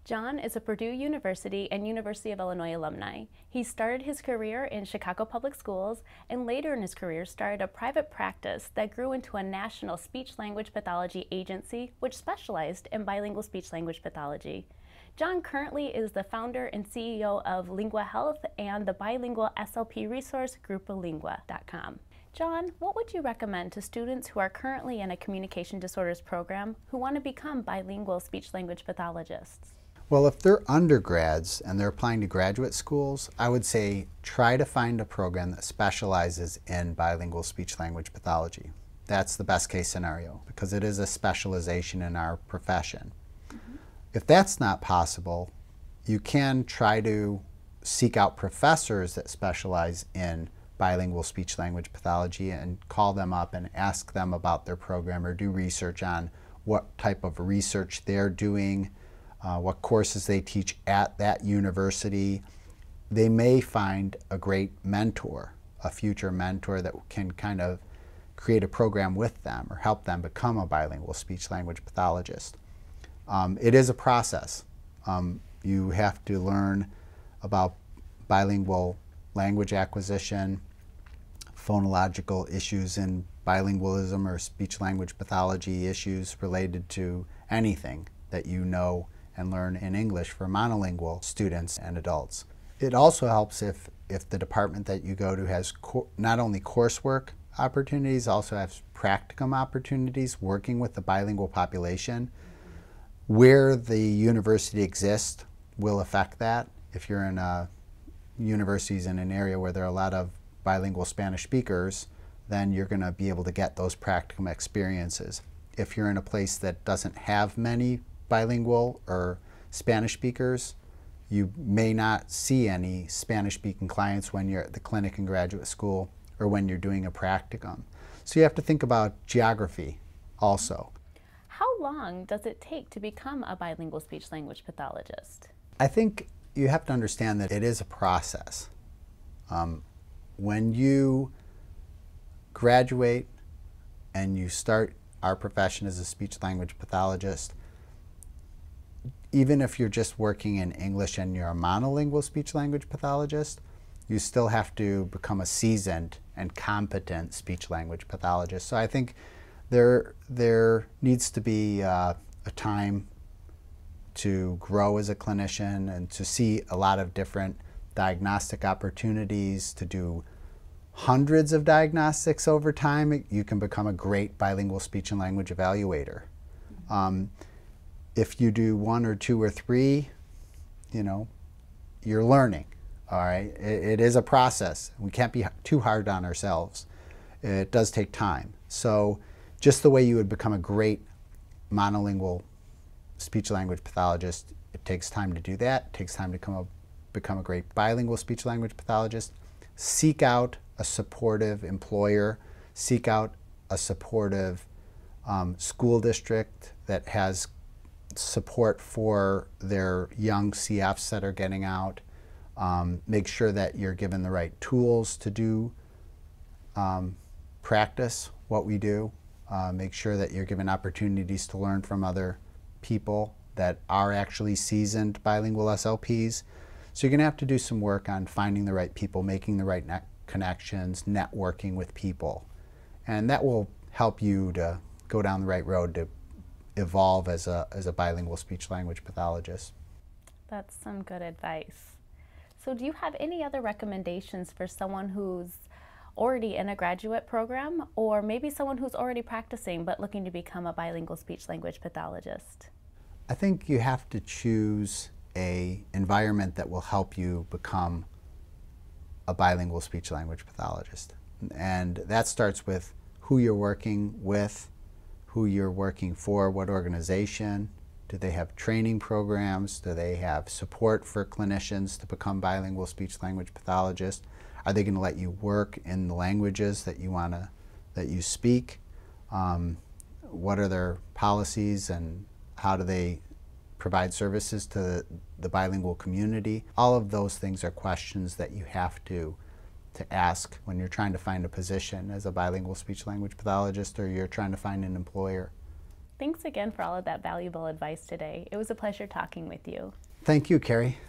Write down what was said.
John is a Purdue University and University of Illinois alumni. He started his career in Chicago Public Schools and later in his career started a private practice that grew into a national speech-language pathology agency which specialized in bilingual speech-language pathology. John currently is the founder and CEO of Lingua Health and the bilingual SLP resource group Bilingual.com. John, what would you recommend to students who are currently in a communication disorders program who want to become bilingual speech-language pathologists? Well, if they're undergrads and they're applying to graduate schools, I would say try to find a program that specializes in bilingual speech-language pathology. That's the best case scenario because it is a specialization in our profession. If that's not possible, you can try to seek out professors that specialize in bilingual speech-language pathology and call them up and ask them about their program or do research on what type of research they're doing, what courses they teach at that university. They may find a great mentor, a future mentor that can kind of create a program with them or help them become a bilingual speech-language pathologist. It is a process. You have to learn about bilingual language acquisition, phonological issues in bilingualism or speech-language pathology issues related to anything that you know and learn in English for monolingual students and adults. It also helps if the department that you go to has not only coursework opportunities, also has practicum opportunities working with the bilingual population. Where the university exists will affect that. If you're in universities in an area where there are a lot of bilingual Spanish speakers, then you're going to be able to get those practicum experiences. If you're in a place that doesn't have many bilingual or Spanish speakers, you may not see any Spanish-speaking clients when you're at the clinic in graduate school or when you're doing a practicum. So you have to think about geography also. How long does it take to become a bilingual speech-language pathologist? I think you have to understand that it is a process. When you graduate and you start our profession as a speech-language pathologist, even if you're just working in English and you're a monolingual speech-language pathologist, you still have to become a seasoned and competent speech-language pathologist. So I think there needs to be a time to grow as a clinician and to see a lot of different diagnostic opportunities, to do hundreds of diagnostics over time. You can become a great bilingual speech and language evaluator. If you do one or two or three, you're learning, all right? It is a process. We can't be too hard on ourselves. It does take time. So just the way you would become a great monolingual speech-language pathologist, it takes time to do that. It takes time to become a great bilingual speech-language pathologist. Seek out a supportive employer. Seek out a supportive school district that has support for their young CFs that are getting out. Make sure that you're given the right tools to do practice what we do. Make sure that you're given opportunities to learn from other people that are actually seasoned bilingual SLPs. So you're going to have to do some work on finding the right people, making the right connections, networking with people. And that will help you to go down the right road to evolve as a bilingual speech-language pathologist. That's some good advice. So do you have any other recommendations for someone who's already in a graduate program, or maybe someone who's already practicing but looking to become a bilingual speech-language pathologist? I think you have to choose an environment that will help you become a bilingual speech-language pathologist. And that starts with who you're working with, who you're working for, what organization. Do they have training programs? Do they have support for clinicians to become bilingual speech-language pathologists? Are they going to let you work in the languages that you speak? What are their policies and how do they provide services to the bilingual community? All of those things are questions that you have to ask when you're trying to find a position as a bilingual speech-language pathologist or you're trying to find an employer. Thanks again for all of that valuable advice today. It was a pleasure talking with you. Thank you, Carrie.